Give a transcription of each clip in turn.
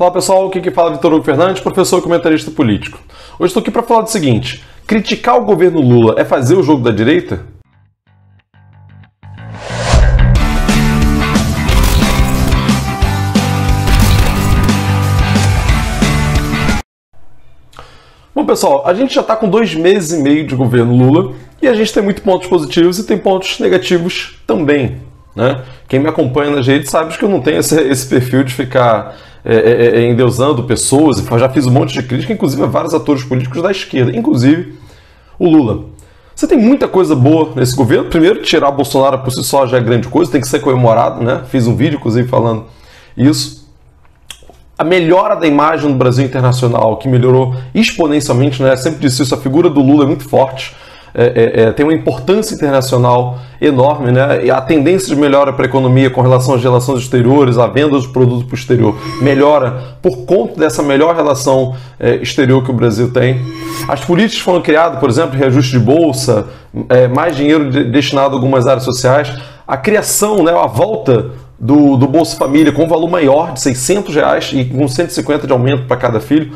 Fala pessoal, aqui que fala é Vitor Hugo Fernandes, professor e comentarista político. Hoje estou aqui para falar do seguinte: criticar o governo Lula é fazer o jogo da direita? Bom pessoal, a gente já está com 2 meses e meio de governo Lula e a gente tem muitos pontos positivos e tem pontos negativos também, né? Quem me acompanha nas redes sabe que eu não tenho esse perfil de ficar endeusando pessoas, e já fiz um monte de crítica, inclusive a vários atores políticos da esquerda, inclusive o Lula. Você tem muita coisa boa nesse governo. Primeiro, tirar Bolsonaro por si só já é grande coisa, tem que ser comemorado, né? Fiz um vídeo, inclusive, falando isso. A melhora da imagem do Brasil internacional, que melhorou exponencialmente, né? Sempre disse isso, a figura do Lula é muito forte, tem uma importância internacional enorme, né? E a tendência de melhora para a economia com relação às relações exteriores, a venda dos produtos para o exterior, melhora por conta dessa melhor relação exterior que o Brasil tem. As políticas foram criadas, por exemplo, reajuste de bolsa, mais dinheiro destinado a algumas áreas sociais, a criação, né, a volta do Bolsa Família com um valor maior de R$600 e com 150 de aumento para cada filho,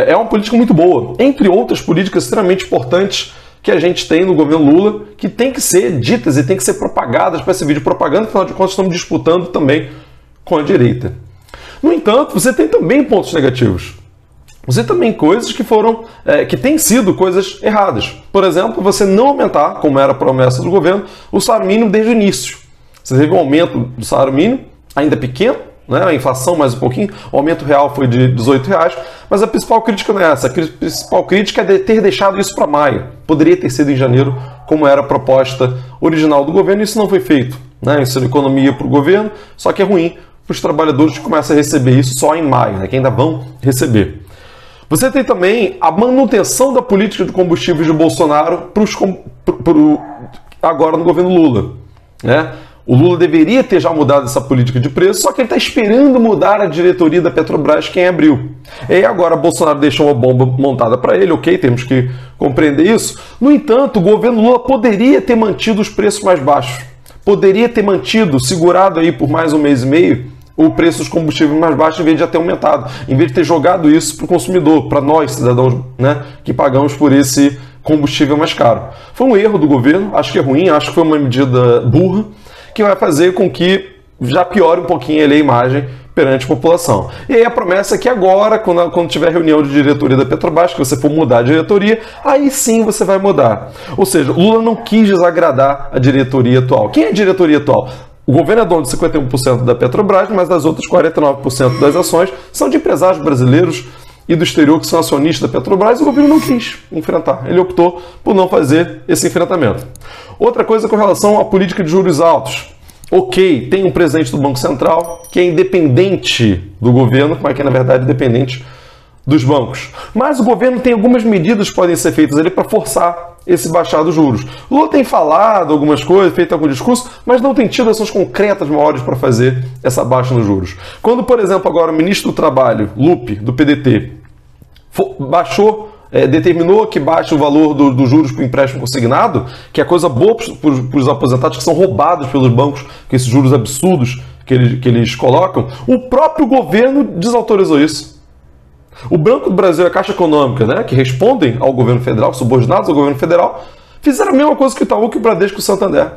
é uma política muito boa, entre outras políticas extremamente importantes que a gente tem no governo Lula, que tem que ser ditas e tem que ser propagadas para servir de propaganda, afinal de contas estamos disputando também com a direita. No entanto, você tem também pontos negativos. Você também coisas que foram, que têm sido coisas erradas. Por exemplo, você não aumentar, como era a promessa do governo, o salário mínimo desde o início. Você teve um aumento do salário mínimo, ainda pequeno, né? A inflação mais um pouquinho, o aumento real foi de R$18, mas a principal crítica não é essa. A principal crítica é de ter deixado isso para maio. Poderia ter sido em janeiro, como era a proposta original do governo, e isso não foi feito, né? Isso é economia para o governo, só que é ruim para os trabalhadores que começam a receber isso só em maio, né? Que ainda vão receber. Você tem também a manutenção da política de combustíveis de Bolsonaro agora no governo Lula, né? O Lula deveria ter já mudado essa política de preço, só que ele está esperando mudar a diretoria da Petrobras, que é em abril. E agora Bolsonaro deixou uma bomba montada para ele, ok, temos que compreender isso. No entanto, o governo Lula poderia ter mantido os preços mais baixos. Poderia ter mantido, segurado aí por mais um mês e meio, o preço dos combustíveis mais baixos, em vez de já ter aumentado. Em vez de ter jogado isso para o consumidor, para nós, cidadãos, né, que pagamos por esse combustível mais caro. Foi um erro do governo, acho que é ruim, acho que foi uma medida burra, que vai fazer com que já piore um pouquinho a imagem perante a população. E aí a promessa é que agora, quando tiver reunião de diretoria da Petrobras, que você for mudar a diretoria, aí sim você vai mudar. Ou seja, Lula não quis desagradar a diretoria atual. Quem é a diretoria atual? O governo é dono de 51% da Petrobras, mas das outras 49% das ações são de empresários brasileiros e do exterior que são acionistas da Petrobras, e o governo não quis enfrentar. Ele optou por não fazer esse enfrentamento. Outra coisa com relação à política de juros altos. Ok, tem um presidente do Banco Central que é independente do governo, mas que na verdade é dependente dos bancos. Mas o governo tem algumas medidas que podem ser feitas ali para forçar esse baixar dos juros. Lula tem falado algumas coisas, feito algum discurso, mas não tem tido ações concretas maiores para fazer essa baixa nos juros. Quando, por exemplo, agora o ministro do Trabalho, Lupe, do PDT, determinou que baixe o valor dos juros para o empréstimo consignado, que é coisa boa para os aposentados que são roubados pelos bancos, com esses juros absurdos que eles colocam, o próprio governo desautorizou isso. O Banco do Brasil e a Caixa Econômica, né, que respondem ao governo federal, subordinados ao governo federal, fizeram a mesma coisa que o Itaú, que o Bradesco e o Santander.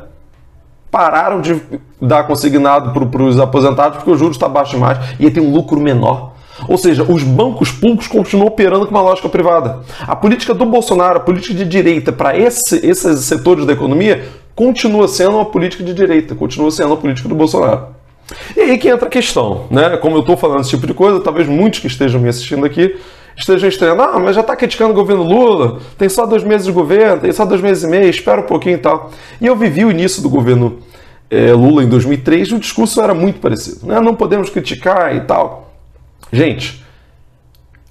Pararam de dar consignado para os aposentados porque o juros está baixo demais e aí tem um lucro menor. Ou seja, os bancos públicos continuam operando com uma lógica privada. A política do Bolsonaro, a política de direita para esses setores da economia, continua sendo uma política de direita, continua sendo a política do Bolsonaro. E aí que entra a questão, né? Como eu estou falando esse tipo de coisa, talvez muitos que estejam me assistindo aqui estejam estranhando. Ah, mas já está criticando o governo Lula, tem só 2 meses de governo, tem só 2 meses e meio, espera um pouquinho e tal. E eu vivi o início do governo Lula em 2003 e o discurso era muito parecido, né? Não podemos criticar e tal. Gente,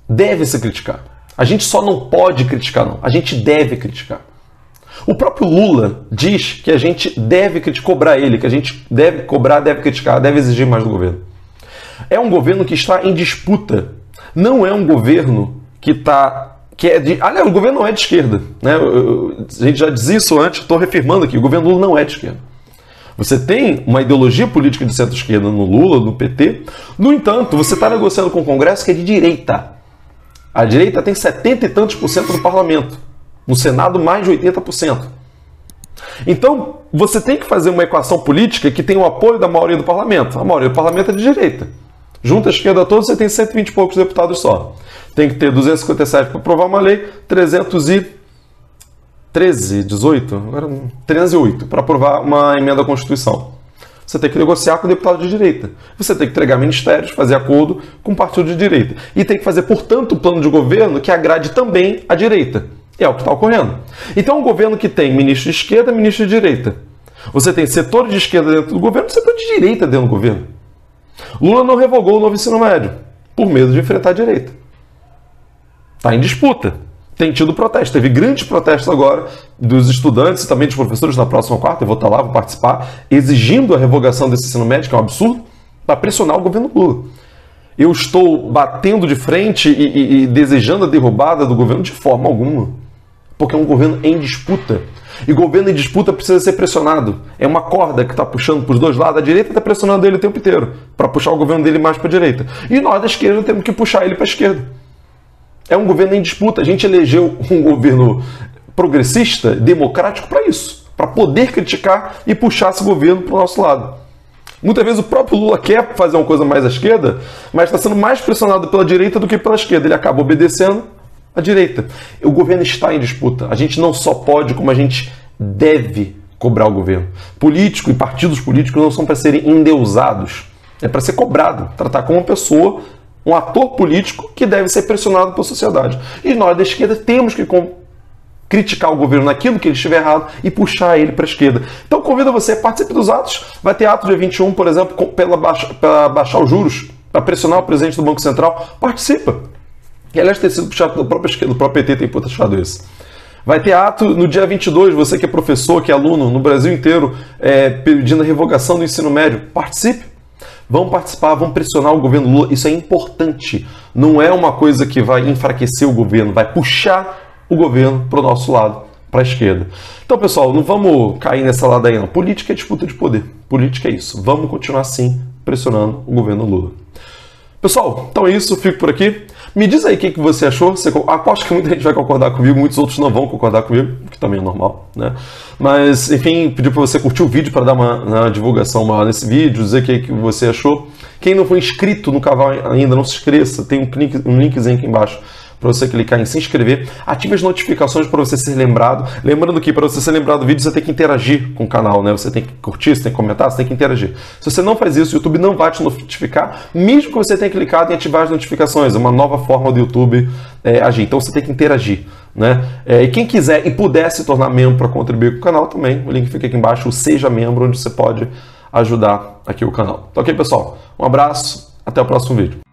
deve-se criticar. A gente só não pode criticar, não. A gente deve criticar. O próprio Lula diz que a gente deve cobrar ele, que a gente deve cobrar, deve criticar, deve exigir mais do governo. É um governo que está em disputa. Não é um governo aliás, o governo não é de esquerda, né? A gente já dizia isso antes, estou reafirmando aqui, o governo Lula não é de esquerda. Você tem uma ideologia política de centro-esquerda no Lula, no PT. No entanto, você está negociando com o Congresso que é de direita. A direita tem 70 e tantos por cento do parlamento. No Senado, mais de 80%. Então, você tem que fazer uma equação política que tem o apoio da maioria do parlamento. A maioria do parlamento é de direita. Junta a esquerda toda, você tem 120 e poucos deputados só. Tem que ter 257 para aprovar uma lei, 308 para aprovar uma emenda à Constituição. Você tem que negociar com o deputado de direita. Você tem que entregar ministérios, fazer acordo com o partido de direita. E tem que fazer, portanto, um plano de governo que agrade também a direita. É o que está ocorrendo. Então, um governo que tem ministro de esquerda e ministro de direita. Você tem setor de esquerda dentro do governo e setor de direita dentro do governo. Lula não revogou o novo ensino médio, por medo de enfrentar a direita. Está em disputa. Tem tido protesto. Teve grandes protestos agora dos estudantes e também dos professores na próxima quarta. Eu vou estar lá, vou participar, exigindo a revogação desse ensino médio, que é um absurdo, para pressionar o governo Lula. Eu estou batendo de frente e desejando a derrubada do governo de forma alguma. Porque é um governo em disputa. E governo em disputa precisa ser pressionado. É uma corda que está puxando para os dois lados. A direita está pressionando ele o tempo inteiro para puxar o governo dele mais para a direita. E nós da esquerda temos que puxar ele para a esquerda. É um governo em disputa. A gente elegeu um governo progressista, democrático para isso. Para poder criticar e puxar esse governo para o nosso lado. Muitas vezes o próprio Lula quer fazer uma coisa mais à esquerda, mas está sendo mais pressionado pela direita do que pela esquerda. Ele acaba obedecendo a direita. O governo está em disputa. A gente não só pode, como a gente deve cobrar o governo. Político e partidos políticos não são para serem endeusados. É para ser cobrado. Tratar como uma pessoa, um ator político que deve ser pressionado pela sociedade. E nós da esquerda temos que criticar o governo naquilo que ele estiver errado e puxar ele para a esquerda. Então convido você, participe dos atos. Vai ter ato dia 21, por exemplo, para baixar os juros, para pressionar o presidente do Banco Central. Participa. E, aliás, tem sido puxado pela própria esquerda, o próprio PT tem puxado isso. Vai ter ato no dia 22, você que é professor, que é aluno, no Brasil inteiro, pedindo a revogação do ensino médio. Participe. Vamos participar, vamos pressionar o governo Lula. Isso é importante. Não é uma coisa que vai enfraquecer o governo, vai puxar o governo para o nosso lado, para a esquerda. Então, pessoal, não vamos cair nessa ladainha, não. Política é disputa de poder. Política é isso. Vamos continuar, sim, pressionando o governo Lula. Pessoal, então é isso. Fico por aqui. Me diz aí o que você achou. Aposto que muita gente vai concordar comigo, muitos outros não vão concordar comigo, o que também é normal, né? Mas, enfim, pedir para você curtir o vídeo para dar uma divulgação maior nesse vídeo, dizer o que você achou. Quem não for inscrito no canal ainda, não se inscreça. Tem um linkzinho aqui embaixo para você clicar em se inscrever, ative as notificações para você ser lembrado. Lembrando que para você ser lembrado do vídeo, você tem que interagir com o canal, né? Você tem que curtir, você tem que comentar, você tem que interagir. Se você não faz isso, o YouTube não vai te notificar, mesmo que você tenha clicado em ativar as notificações. É uma nova forma do YouTube agir. Então você tem que interagir, né? E quem quiser e puder se tornar membro para contribuir com o canal também, o link fica aqui embaixo, o Seja Membro, onde você pode ajudar aqui o canal. Tá ok, pessoal? Um abraço, até o próximo vídeo.